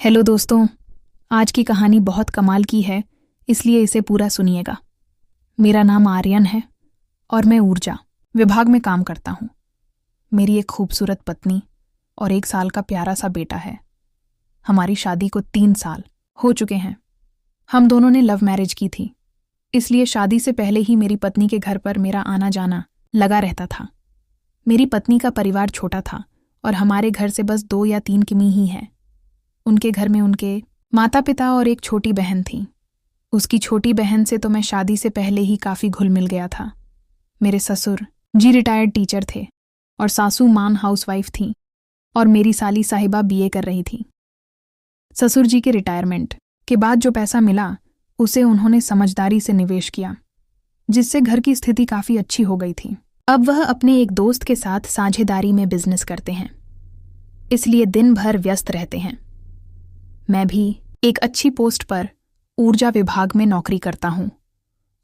Hello दोस्तों, आज की कहानी बहुत कमाल की है, इसलिए इसे पूरा सुनिएगा। मेरा नाम आर्यन है और मैं ऊर्जा विभाग में काम करता हूँ। मेरी एक खूबसूरत पत्नी और 1 साल का प्यारा सा बेटा है। हमारी शादी को 3 साल हो चुके हैं। हम दोनों ने लव मैरिज की थी, इसलिए शादी से पहले ही मेरी पत्नी के घर पर मेरा आना जाना लगा रहता था। मेरी पत्नी का परिवार छोटा था और हमारे घर से बस 2 या 3 किमी ही है। उनके घर में उनके माता पिता और एक छोटी बहन थी। उसकी छोटी बहन से तो मैं शादी से पहले ही काफ़ी घुल मिल गया था। मेरे ससुर जी रिटायर्ड टीचर थे और सासू मां हाउसवाइफ थी और मेरी साली साहिबा बीए कर रही थी। ससुर जी के रिटायरमेंट के बाद जो पैसा मिला उसे उन्होंने समझदारी से निवेश किया, जिससे घर की स्थिति काफ़ी अच्छी हो गई थी। अब वह अपने एक दोस्त के साथ साझेदारी में बिजनेस करते हैं, इसलिए दिन भर व्यस्त रहते हैं। मैं भी एक अच्छी पोस्ट पर ऊर्जा विभाग में नौकरी करता हूँ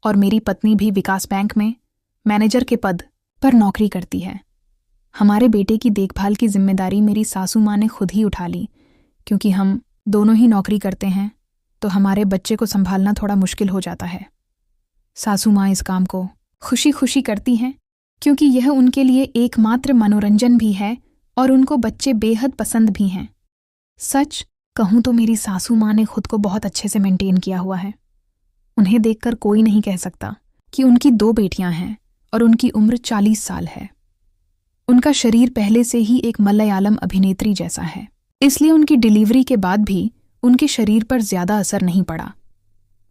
और मेरी पत्नी भी विकास बैंक में मैनेजर के पद पर नौकरी करती है। हमारे बेटे की देखभाल की जिम्मेदारी मेरी सासू माँ ने खुद ही उठा ली, क्योंकि हम दोनों ही नौकरी करते हैं तो हमारे बच्चे को संभालना थोड़ा मुश्किल हो जाता है। सासू माँ इस काम को खुशी खुशी करती हैं, क्योंकि यह उनके लिए एकमात्र मनोरंजन भी है और उनको बच्चे बेहद पसंद भी हैं। सच कहूँ तो मेरी सासू माँ ने खुद को बहुत अच्छे से मेंटेन किया हुआ है। उन्हें देखकर कोई नहीं कह सकता कि उनकी 2 बेटियां हैं और उनकी उम्र 40 साल है। उनका शरीर पहले से ही एक मलयालम अभिनेत्री जैसा है, इसलिए उनकी डिलीवरी के बाद भी उनके शरीर पर ज्यादा असर नहीं पड़ा।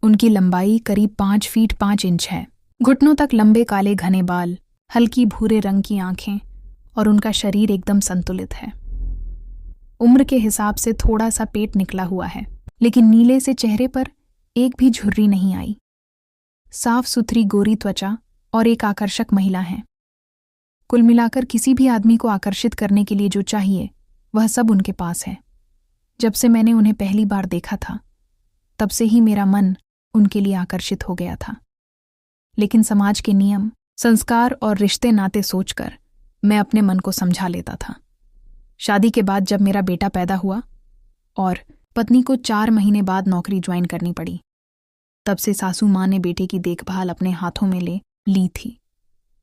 उनकी लंबाई करीब 5 फीट 5 इंच है, घुटनों तक लंबे काले घने बाल, हल्की भूरे रंग की आंखें और उनका शरीर एकदम संतुलित है। उम्र के हिसाब से थोड़ा सा पेट निकला हुआ है, लेकिन नीले से चेहरे पर एक भी झुर्री नहीं आई। साफ सुथरी गोरी त्वचा और एक आकर्षक महिला है। कुल मिलाकर किसी भी आदमी को आकर्षित करने के लिए जो चाहिए वह सब उनके पास है। जब से मैंने उन्हें पहली बार देखा था तब से ही मेरा मन उनके लिए आकर्षित हो गया था। लेकिन समाज के नियम, संस्कार और रिश्ते नाते सोचकर मैं अपने मन को समझा लेता था। शादी के बाद जब मेरा बेटा पैदा हुआ और पत्नी को 4 महीने बाद नौकरी ज्वाइन करनी पड़ी, तब से सासू माँ ने बेटे की देखभाल अपने हाथों में ले ली थी।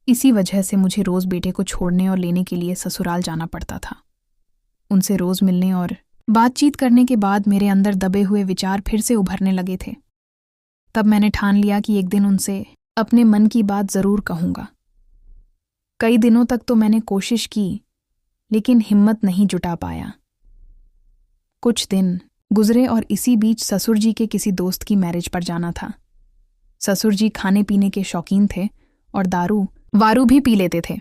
इसी वजह से मुझे रोज बेटे को छोड़ने और लेने के लिए ससुराल जाना पड़ता था। उनसे रोज मिलने और बातचीत करने के बाद मेरे अंदर दबे हुए विचार फिर से उभरने लगे थे। तब मैंने ठान लिया कि एक दिन उनसे अपने मन की बात जरूर कहूंगा। कई दिनों तक तो मैंने कोशिश की, लेकिन हिम्मत नहीं जुटा पाया। कुछ दिन गुजरे और इसी बीच ससुर जी के किसी दोस्त की मैरिज पर जाना था। ससुर जी खाने पीने के शौकीन थे और दारू वारू भी पी लेते थे,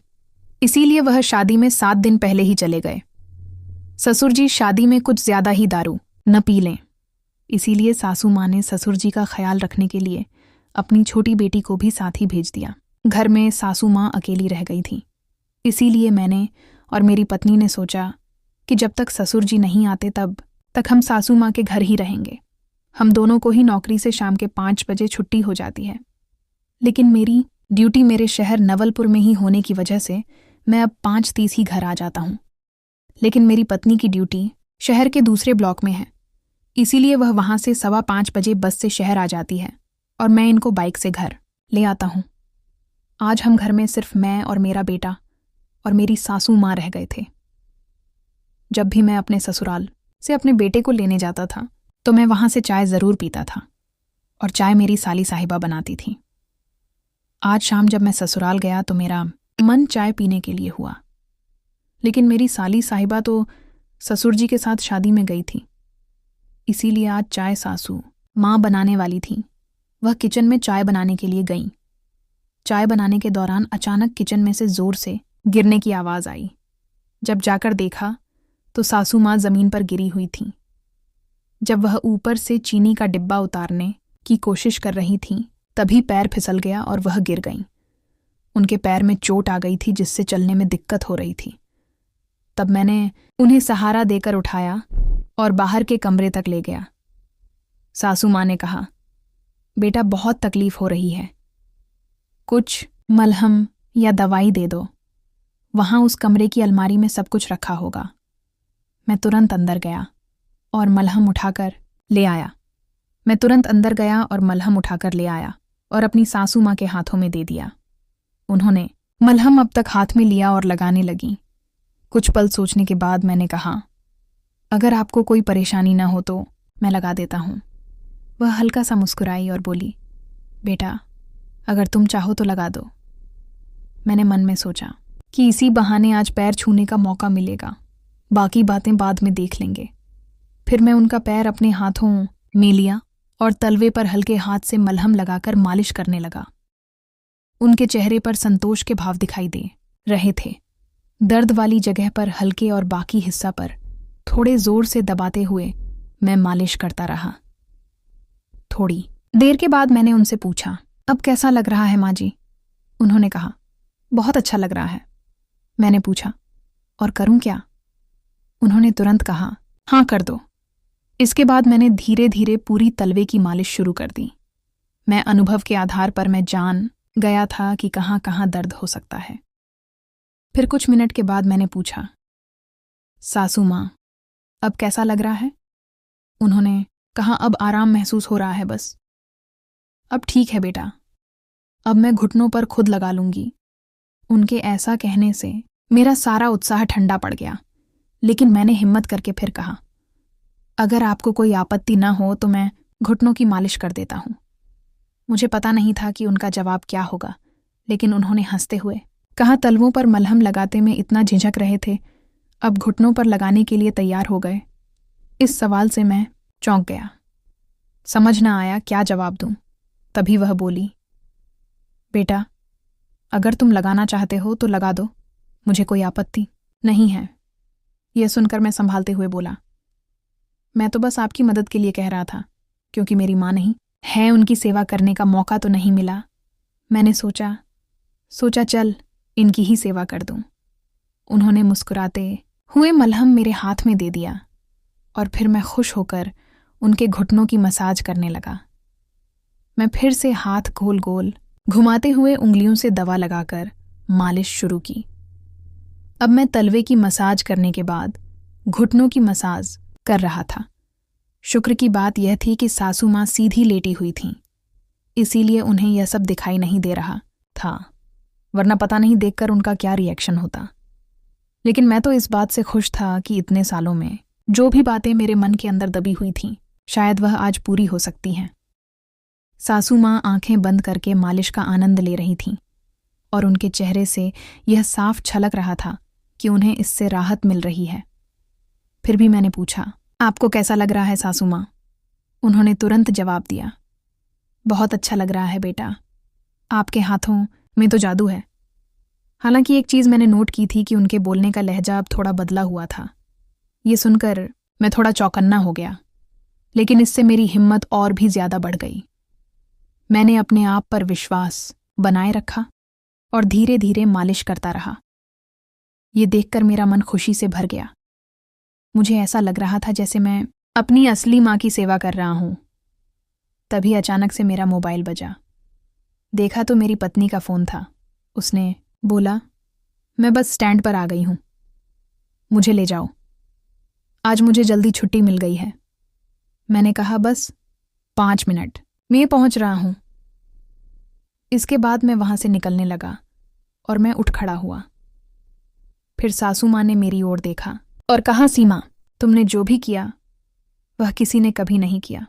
इसीलिए वह शादी में 7 दिन पहले ही चले गए। ससुर जी शादी में कुछ ज्यादा ही दारू न पी लें, इसीलिए सासू माँ ने ससुर जी का ख्याल रखने के लिए अपनी छोटी बेटी को भी साथ ही भेज दिया। घर में सासू माँ अकेली रह गई थी, इसीलिए मैंने और मेरी पत्नी ने सोचा कि जब तक ससुर जी नहीं आते तब तक हम सासू माँ के घर ही रहेंगे। हम दोनों को ही नौकरी से शाम के 5 बजे छुट्टी हो जाती है, लेकिन मेरी ड्यूटी मेरे शहर नवलपुर में ही होने की वजह से मैं अब 5:30 ही घर आ जाता हूँ। लेकिन मेरी पत्नी की ड्यूटी शहर के दूसरे ब्लॉक में है, इसीलिए वह वहाँ से 5:15 बजे बस से शहर आ जाती है और मैं इनको बाइक से घर ले आता हूँ। आज हम घर में सिर्फ मैं और मेरा बेटा और मेरी सासू माँ रह गए थे। जब भी मैं अपने ससुराल से अपने बेटे को लेने जाता था तो मैं वहां से चाय जरूर पीता था और चाय मेरी साली साहिबा बनाती थी। आज शाम जब मैं ससुराल गया तो मेरा मन चाय पीने के लिए हुआ, लेकिन मेरी साली साहिबा तो ससुर जी के साथ शादी में गई थी, इसीलिए आज चाय सासू माँ बनाने वाली थी। वह किचन में चाय बनाने के लिए गईं। चाय बनाने के दौरान अचानक किचन में से जोर से गिरने की आवाज आई। जब जाकर देखा तो सासू माँ जमीन पर गिरी हुई थीं। जब वह ऊपर से चीनी का डिब्बा उतारने की कोशिश कर रही थीं, तभी पैर फिसल गया और वह गिर गईं। उनके पैर में चोट आ गई थी, जिससे चलने में दिक्कत हो रही थी। तब मैंने उन्हें सहारा देकर उठाया और बाहर के कमरे तक ले गया। सासू माँ ने कहा, बेटा बहुत तकलीफ हो रही है, कुछ मलहम या दवाई दे दो, वहां उस कमरे की अलमारी में सब कुछ रखा होगा। मैं तुरंत अंदर गया। और मलहम उठाकर ले आया। मैं तुरंत अंदर गया और मलहम उठाकर ले आया और अपनी सासू माँ के हाथों में दे दिया। उन्होंने मलहम अब तक हाथ में लिया और लगाने लगी। कुछ पल सोचने के बाद मैंने कहा, अगर आपको कोई परेशानी ना हो तो मैं लगा देता हूँ। वह हल्का सा मुस्कुराई और बोली, बेटा अगर तुम चाहो तो लगा दो। मैंने मन में सोचा कि इसी बहाने आज पैर छूने का मौका मिलेगा, बाकी बातें बाद में देख लेंगे। फिर मैं उनका पैर अपने हाथों में लिया और तलवे पर हल्के हाथ से मलहम लगाकर मालिश करने लगा। उनके चेहरे पर संतोष के भाव दिखाई दे रहे थे। दर्द वाली जगह पर हल्के और बाकी हिस्सा पर थोड़े जोर से दबाते हुए मैं मालिश करता रहा। थोड़ी देर के बाद मैंने उनसे पूछा, अब कैसा लग रहा है माँ जी? उन्होंने कहा, बहुत अच्छा लग रहा है। मैंने पूछा, और करूं क्या? उन्होंने तुरंत कहा, हाँ कर दो। इसके बाद मैंने धीरे धीरे पूरी तलवे की मालिश शुरू कर दी। मैं अनुभव के आधार पर मैं जान गया था कि कहाँ कहाँ दर्द हो सकता है। फिर कुछ मिनट के बाद मैंने पूछा, सासू माँ अब कैसा लग रहा है? उन्होंने कहा, अब आराम महसूस हो रहा है बस। अब ठीक है बेटा, अब मैं घुटनों पर खुद लगा लूंगी। उनके ऐसा कहने से मेरा सारा उत्साह ठंडा पड़ गया, लेकिन मैंने हिम्मत करके फिर कहा, अगर आपको कोई आपत्ति न हो तो मैं घुटनों की मालिश कर देता हूं। मुझे पता नहीं था कि उनका जवाब क्या होगा, लेकिन उन्होंने हंसते हुए कहा, तलवों पर मलहम लगाते में इतना झिझक रहे थे, अब घुटनों पर लगाने के लिए तैयार हो गए। इस सवाल से मैं चौंक गया, समझ न आया क्या जवाब दूं। तभी वह बोली, बेटा अगर तुम लगाना चाहते हो तो लगा दो, मुझे कोई आपत्ति नहीं है। यह सुनकर मैं संभालते हुए बोला, मैं तो बस आपकी मदद के लिए कह रहा था, क्योंकि मेरी माँ नहीं है, उनकी सेवा करने का मौका तो नहीं मिला। मैंने सोचा चल इनकी ही सेवा कर दूं। उन्होंने मुस्कुराते हुए मलहम मेरे हाथ में दे दिया और फिर मैं खुश होकर उनके घुटनों की मसाज करने लगा। मैं फिर से हाथ गोल गोल घुमाते हुए उंगलियों से दवा लगाकर मालिश शुरू की। अब मैं तलवे की मसाज करने के बाद घुटनों की मसाज कर रहा था। शुक्र की बात यह थी कि सासू माँ सीधी लेटी हुई थीं, इसीलिए उन्हें यह सब दिखाई नहीं दे रहा था, वरना पता नहीं देखकर उनका क्या रिएक्शन होता। लेकिन मैं तो इस बात से खुश था कि इतने सालों में जो भी बातें मेरे मन के अंदर दबी हुई थीं, शायद वह आज पूरी हो सकती हैं। सासू माँ आंखें बंद करके मालिश का आनंद ले रही थीं और उनके चेहरे से यह साफ छलक रहा था कि उन्हें इससे राहत मिल रही है। फिर भी मैंने पूछा, आपको कैसा लग रहा है सासू माँ? उन्होंने तुरंत जवाब दिया, बहुत अच्छा लग रहा है बेटा, आपके हाथों में तो जादू है। हालांकि एक चीज़ मैंने नोट की थी कि उनके बोलने का लहजा अब थोड़ा बदला हुआ था। ये सुनकर मैं थोड़ा चौकन्ना हो गया, लेकिन इससे मेरी हिम्मत और भी ज्यादा बढ़ गई। मैंने अपने आप पर विश्वास बनाए रखा और धीरे धीरे मालिश करता रहा। ये देखकर मेरा मन खुशी से भर गया। मुझे ऐसा लग रहा था जैसे मैं अपनी असली माँ की सेवा कर रहा हूं। तभी अचानक से मेरा मोबाइल बजा। देखा तो मेरी पत्नी का फोन था। उसने बोला, मैं बस स्टैंड पर आ गई हूं, मुझे ले जाओ, आज मुझे जल्दी छुट्टी मिल गई है। मैंने कहा, बस 5 मिनट, मैं पहुंच रहा हूं। इसके बाद मैं वहां से निकलने लगा और मैं उठ खड़ा हुआ। फिर सासू माँ ने मेरी ओर देखा और कहा, सीमा, तुमने जो भी किया वह किसी ने कभी नहीं किया।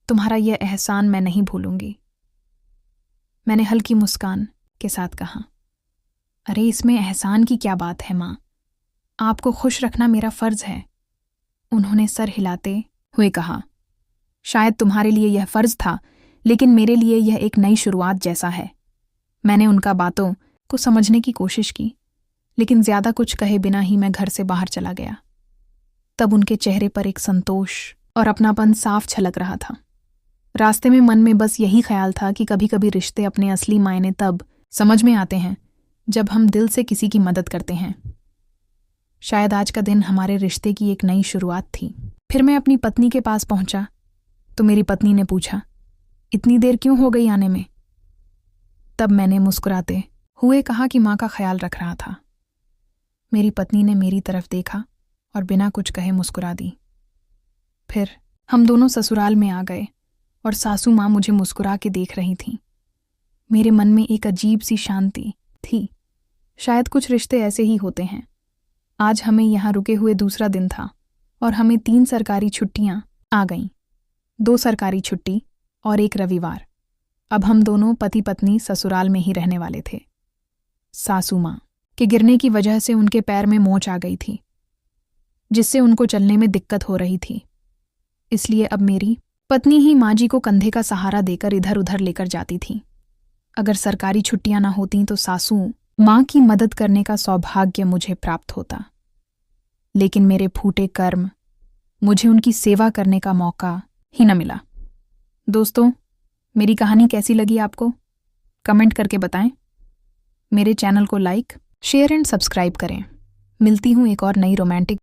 तुम्हारा यह एहसान मैं नहीं भूलूंगी। मैंने हल्की मुस्कान के साथ कहा, अरे इसमें एहसान की क्या बात है माँ, आपको खुश रखना मेरा फर्ज है। उन्होंने सर हिलाते हुए कहा, शायद तुम्हारे लिए यह फर्ज था, लेकिन मेरे लिए यह एक नई शुरुआत जैसा है। मैंने उनका बातों को समझने की कोशिश की, लेकिन ज्यादा कुछ कहे बिना ही मैं घर से बाहर चला गया। तब उनके चेहरे पर एक संतोष और अपनापन साफ छलक रहा था। रास्ते में मन में बस यही ख्याल था कि कभी कभी रिश्ते अपने असली मायने तब समझ में आते हैं जब हम दिल से किसी की मदद करते हैं। शायद आज का दिन हमारे रिश्ते की एक नई शुरुआत थी। फिर मैं अपनी पत्नी के पास पहुंचा तो मेरी पत्नी ने पूछा, इतनी देर क्यों हो गई आने में? तब मैंने मुस्कुराते हुए कहा कि माँ का ख्याल रख रहा था। मेरी पत्नी ने मेरी तरफ देखा और बिना कुछ कहे मुस्कुरा दी। फिर हम दोनों ससुराल में आ गए और सासू माँ मुझे मुस्कुरा के देख रही थीं। मेरे मन में एक अजीब सी शांति थी। शायद कुछ रिश्ते ऐसे ही होते हैं। आज हमें यहाँ रुके हुए दूसरा दिन था और हमें 3 सरकारी छुट्टियाँ आ गईं। 2 सरकारी छुट्टी और 1 रविवार। अब हम दोनों पति पत्नी ससुराल में ही रहने वाले थे। सासू माँ के गिरने की वजह से उनके पैर में मोच आ गई थी, जिससे उनको चलने में दिक्कत हो रही थी। इसलिए अब मेरी पत्नी ही माँ जी को कंधे का सहारा देकर इधर उधर लेकर जाती थी। अगर सरकारी छुट्टियां ना होतीं तो सासू माँ की मदद करने का सौभाग्य मुझे प्राप्त होता, लेकिन मेरे फूटे कर्म मुझे उनकी सेवा करने का मौका ही न मिला। दोस्तों, मेरी कहानी कैसी लगी आपको? कमेंट करके बताएं। मेरे चैनल को लाइक, शेयर एंड सब्सक्राइब करें। मिलती हूँ एक और नई रोमांटिक